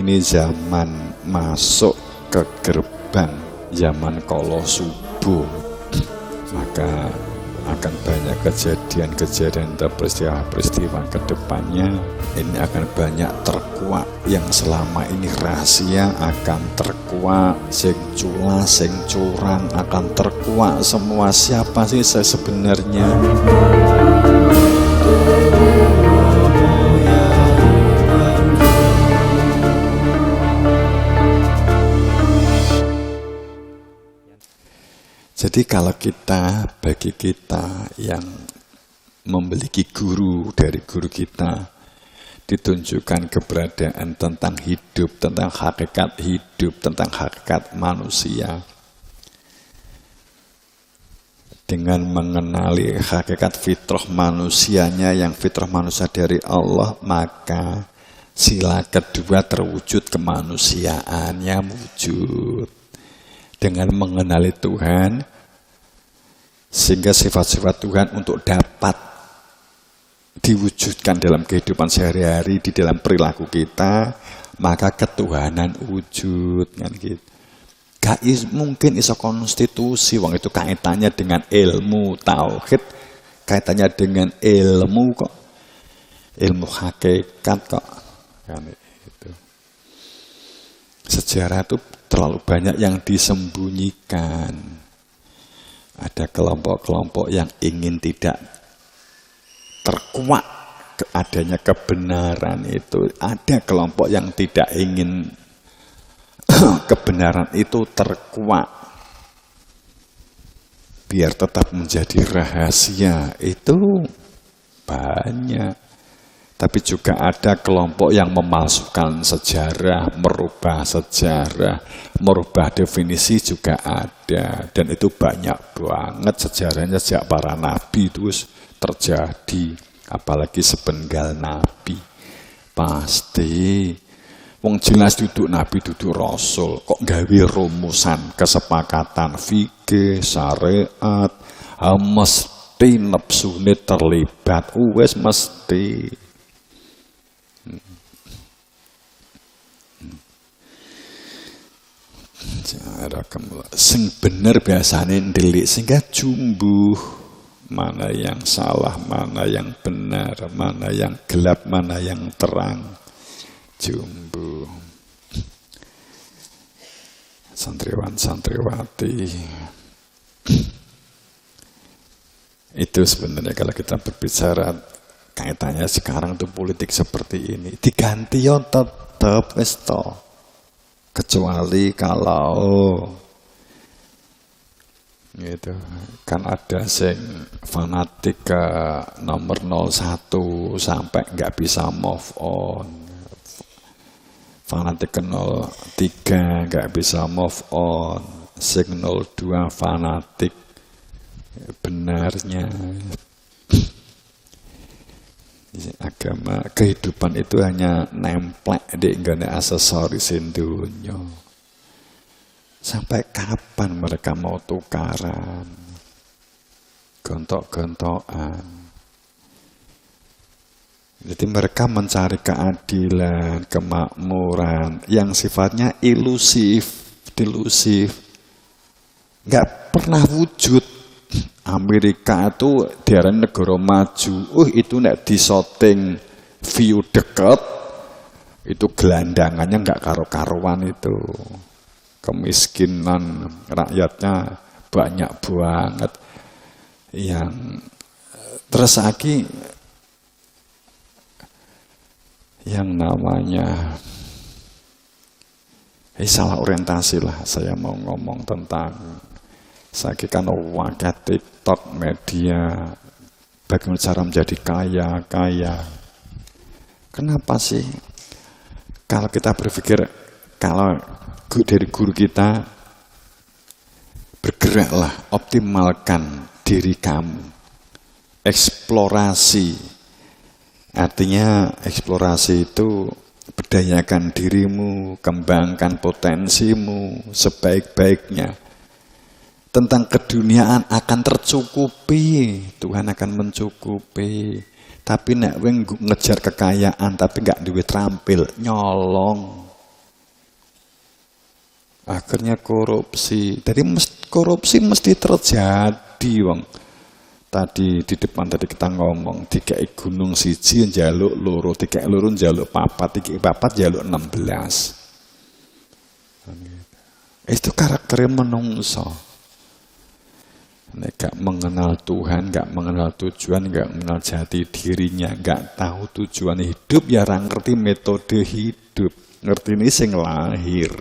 ini zaman masuk ke gerbang zaman kala subuh, maka akan banyak kejadian-kejadian atau peristiwa-peristiwa ke depannya. Ini akan banyak terkuak yang selama ini rahasia akan terkuak, sing cula, sing curang akan terkuak semua. Siapa sih saya sebenarnya? Jadi kalau bagi kita yang memiliki guru dari guru kita, ditunjukkan keberadaan tentang hidup, tentang hakikat hidup, tentang hakikat manusia. Dengan mengenali hakikat fitrah manusianya, yang fitrah manusia dari Allah, maka sila kedua terwujud kemanusiaannya wujud. Dengan mengenali Tuhan, sehingga sifat-sifat Tuhan untuk dapat diwujudkan dalam kehidupan sehari-hari, di dalam perilaku kita, maka ketuhanan wujud kan gitu. Gak mungkin iso konstitusi, wong itu kaitannya dengan ilmu tauhid, kaitannya dengan ilmu kok, ilmu hakikat kok kan itu. Sejarah itu terlalu banyak yang disembunyikan. Ada kelompok-kelompok yang ingin tidak terkuak adanya kebenaran itu. Ada kelompok yang tidak ingin kebenaran itu terkuak, biar tetap menjadi rahasia. Itu banyak. Tapi juga ada kelompok yang memalsukan sejarah, merubah sejarah, merubah definisi juga ada. Dan itu banyak banget sejarahnya sejak para nabi itu terjadi. Apalagi sepenggal nabi. Pasti. Wong jelas duduk nabi, duduk rasul. Kok gawe rumusan, kesepakatan, fikih, syariat. Mesti nepsune terlibat. Wes mesti. Sing bener biasanya ndelik sehingga jumbuh mana yang salah, mana yang benar, mana yang gelap, mana yang terang, jumbuh. Santriwan santriwati itu sebenarnya kalau kita berbicara kaitannya sekarang tuh politik seperti ini diganti yo tetep wis to. Kecuali kalau gitu kan ada sing fanatik ke nomor 01 sampai nggak bisa move on, fanatik ke 03 nggak bisa move on, sing 02 fanatik benarnya. Agama, kehidupan itu hanya nemplek di nggone aksesoris dunya. Sampai kapan mereka mau tukaran? Gontok-gontokan. Jadi mereka mencari keadilan, kemakmuran yang sifatnya ilusif, delusif. Nggak pernah wujud. Amerika itu diarani negara maju. Itu nek disoting view dekat, itu gelandangannya nggak karu-karuan itu. Kemiskinan rakyatnya banyak banget. Yang terus lagi yang namanya salah orientasi lah. Saya mau ngomong tentang saya kan wakil TikTok, media, bagaimana cara menjadi kaya. Kenapa sih? Kalau kita berpikir, kalau dari guru kita, bergeraklah, optimalkan diri kamu. Eksplorasi. Artinya eksplorasi itu berdayakan dirimu, kembangkan potensimu sebaik-baiknya. Tentang keduniaan akan tercukupi, Tuhan akan mencukupi. Tapi nek weng ngejar kekayaan tapi nggak duwe terampil, nyolong. Akhirnya korupsi. Jadi korupsi mesti terjadi, wong. Tadi di depan tadi kita ngomong, dikai gunung siji njaluk loro, dikai loro njaluk papat, dikai papat njaluk 16. Itu karakternya menungso. Nek gak mengenal Tuhan, gak mengenal tujuan, gak mengenal jati dirinya, gak tahu tujuan hidup, ya ora ngerti metode hidup. Ngerti ini sing lahir.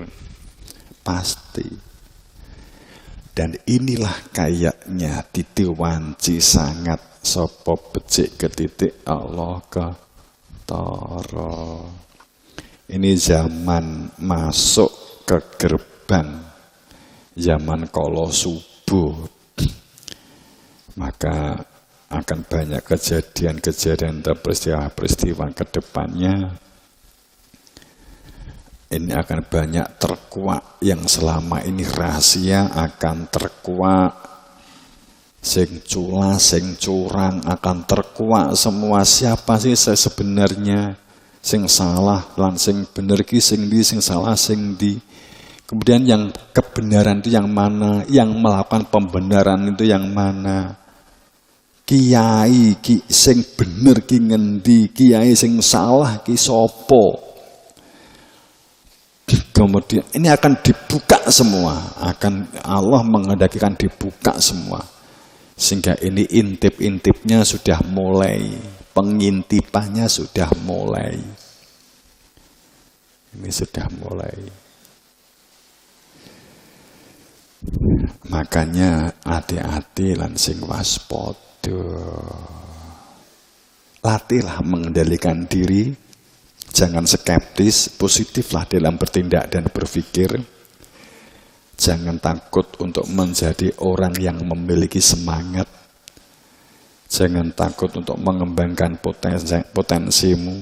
Pasti. Dan inilah kayaknya ditiwanci sangat sopo becik ke titik Allah ke toro. Ini zaman masuk ke gerbang, zaman kala subuh. Maka akan banyak kejadian-kejadian dan peristiwa-peristiwa ke depannya. Ini akan banyak terkuak yang selama ini rahasia akan terkuak. Sing cula, sing curang akan terkuak semua. Siapa sih saya sebenarnya? Sing salah lan sing bener ki sing di, sing salah sing di. Kemudian yang kebenaran itu yang mana? Yang melakukan pembenaran itu yang mana? Kiai ki sing bener ki ngendi? Kiai sing salah ki sopo? Kemudian ini akan dibuka semua, akan Allah menghendakikan dibuka semua, sehingga ini intip-intipnya sudah mulai, pengintipannya sudah mulai, ini sudah mulai. Makanya hati-hati lan sing waspada, latihlah mengendalikan diri. Jangan skeptis, positiflah dalam bertindak dan berpikir. Jangan takut untuk menjadi orang yang memiliki semangat. Jangan takut untuk mengembangkan potensimu.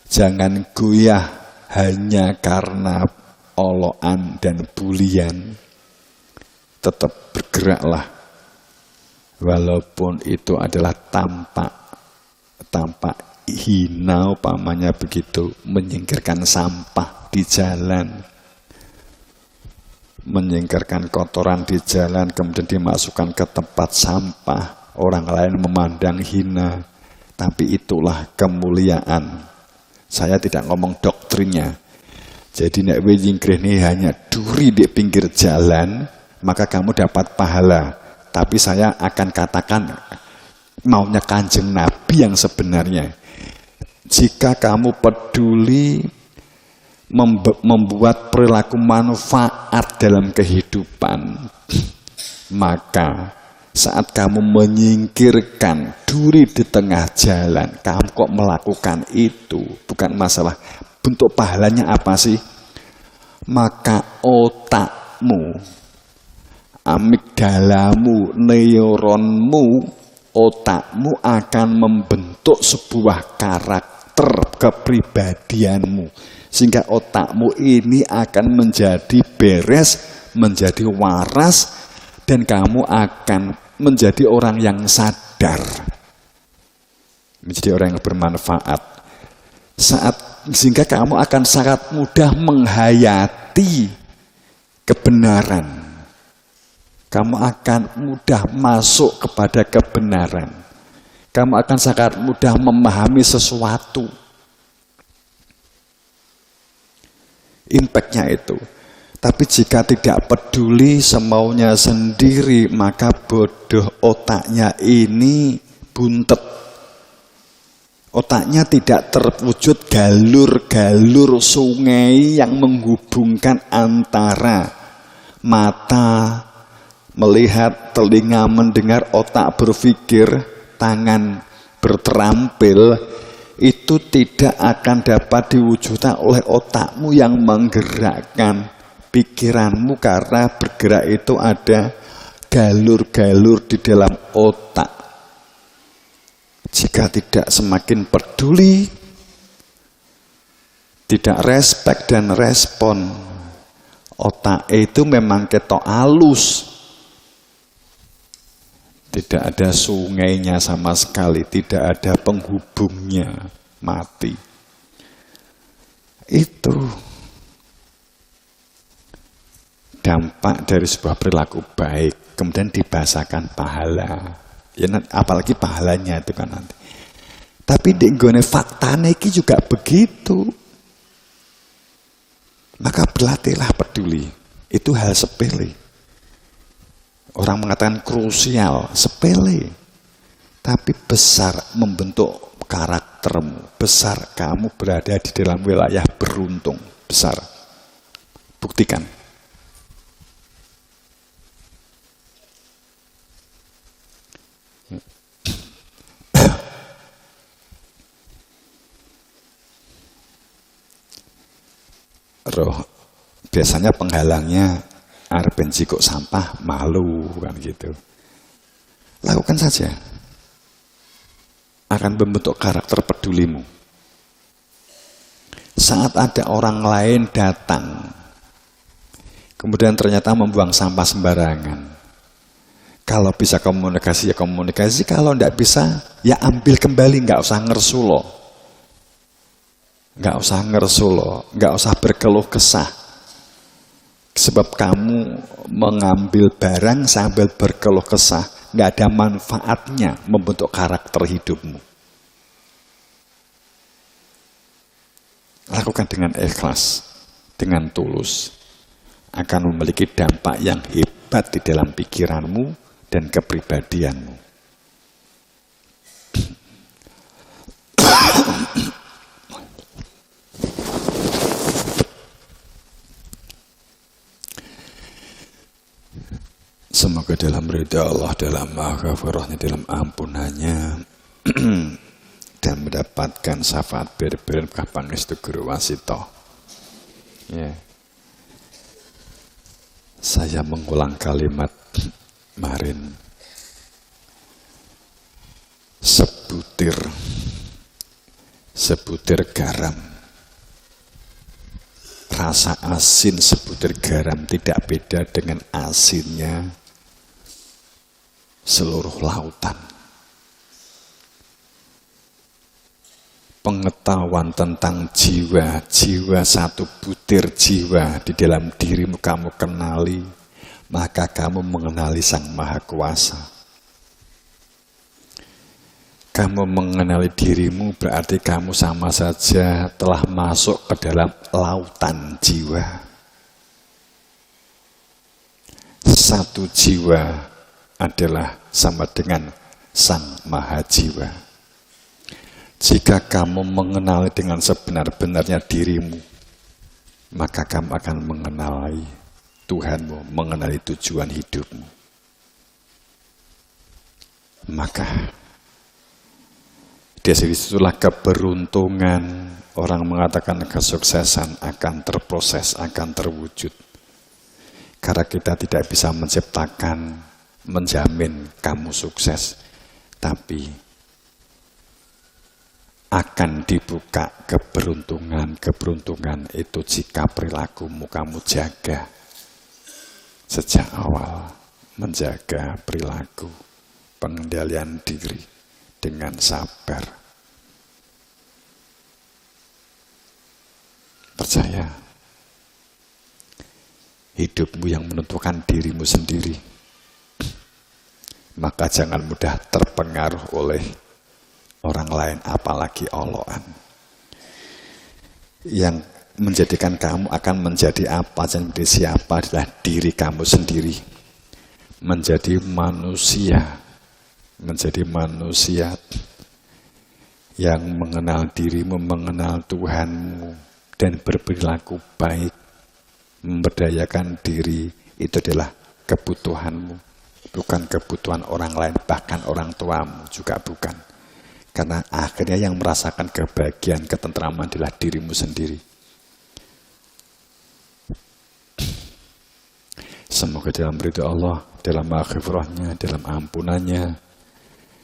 Jangan goyah hanya karena olokan dan bulian. Tetap bergeraklah. Walaupun itu adalah tampak hina umpamanya begitu, menyingkirkan sampah di jalan, menyingkirkan kotoran di jalan, kemudian dimasukkan ke tempat sampah, orang lain memandang hina, tapi itulah kemuliaan. Saya tidak ngomong doktrinnya. Jadi nek kowe nyingkrihne hanya duri di pinggir jalan, maka kamu dapat pahala. Tapi saya akan katakan maunya Kanjeng Nabi yang sebenarnya. Jika kamu peduli membuat perilaku manfaat dalam kehidupan, maka saat kamu menyingkirkan duri di tengah jalan, kamu kok melakukan itu, bukan masalah bentuk pahalanya apa sih, maka otakmu, amigdalamu, neuronmu, otakmu akan membentuk sebuah karakter kepribadianmu, sehingga otakmu ini akan menjadi beres, menjadi waras, dan kamu akan menjadi orang yang sadar, menjadi orang yang bermanfaat. Sehingga kamu akan sangat mudah menghayati kebenaran. Kamu akan mudah masuk kepada kebenaran. Kamu akan sangat mudah memahami sesuatu. Impactnya itu. Tapi jika tidak peduli semaunya sendiri, maka bodoh otaknya ini buntet. Otaknya tidak terwujud galur-galur sungai yang menghubungkan antara mata melihat, telinga mendengar, otak berpikir, tangan berterampil. Itu tidak akan dapat diwujudkan oleh otakmu yang menggerakkan pikiranmu, karena bergerak itu ada galur-galur di dalam otak. Jika tidak semakin peduli, tidak respect dan respon, otak itu memang ketok halus. Tidak ada sungainya sama sekali, tidak ada penghubungnya, mati. Itu dampak dari sebuah perilaku baik, kemudian dibahasakan pahala. Ya, apalagi pahalanya itu kan nanti. Tapi di nggone faktane iki juga begitu. Maka berlatihlah peduli. Itu hal sepele. Orang mengatakan krusial, sepele. Tapi besar membentuk karaktermu. Besar kamu berada di dalam wilayah beruntung. Besar. Buktikan. Roh, biasanya penghalangnya arep kok sampah, malu kan gitu. Lakukan saja. Akan membentuk karakter pedulimu. Saat ada orang lain datang, kemudian ternyata membuang sampah sembarangan. Kalau bisa komunikasi ya komunikasi, kalau tidak bisa ya ambil kembali, nggak usah ngersulo. Nggak usah ngersulo, nggak usah berkeluh kesah. Sebab kamu mengambil barang sambil berkeluh kesah, nggak ada manfaatnya membentuk karakter hidupmu. Lakukan dengan ikhlas, dengan tulus, akan memiliki dampak yang hebat di dalam pikiranmu dan kepribadianmu. Semoga dalam ridha Allah, dalam maghfirahnya, dalam ampunannya dan mendapatkan syafaat berber pangestu Guru Wasito. Ya. Saya mengulang kalimat kemarin. Sebutir garam. Rasa asin sebutir garam tidak beda dengan asinnya seluruh lautan. Pengetahuan tentang jiwa satu butir jiwa di dalam dirimu kamu kenali, maka kamu mengenali Sang Maha Kuasa. Kamu mengenali dirimu berarti kamu sama saja telah masuk ke dalam lautan jiwa. Satu jiwa adalah sama dengan Sang Maha Jiwa. Jika kamu mengenali dengan sebenar-benarnya dirimu, maka kamu akan mengenali Tuhanmu, mengenali tujuan hidupmu. Maka dari situlah keberuntungan. Orang mengatakan kesuksesan akan terproses, akan terwujud. Karena kita tidak bisa menciptakan, menjamin kamu sukses, tapi akan dibuka keberuntungan itu jika perilakumu kamu jaga sejak awal, menjaga perilaku, pengendalian diri dengan sabar. Percaya, hidupmu yang menentukan dirimu sendiri. Maka jangan mudah terpengaruh oleh orang lain, apalagi olokan. Yang menjadikan kamu akan menjadi apa dan menjadi siapa adalah diri kamu sendiri. Menjadi manusia yang mengenal dirimu, mengenal Tuhanmu, dan berperilaku baik, memberdayakan diri, itu adalah kebutuhanmu. Bukan kebutuhan orang lain, bahkan orang tuamu juga bukan. Karena akhirnya yang merasakan kebahagiaan, ketentraman adalah dirimu sendiri. Semoga dalam ridha Allah, dalam maghfirahnya, dalam ampunannya,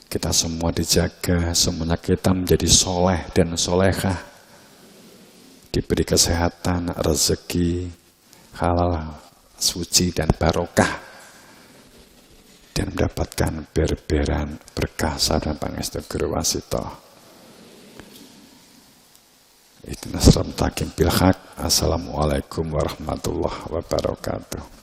kita semua dijaga, semuanya kita menjadi soleh dan solehah. Diberi kesehatan, rezeki, halal, suci dan barokah. Dan mendapatkan berberan berkah dan pangestu Guru Wasito. Ihdinas siratal mustaqim bil haq. Assalamualaikum warahmatullahi wabarakatuh.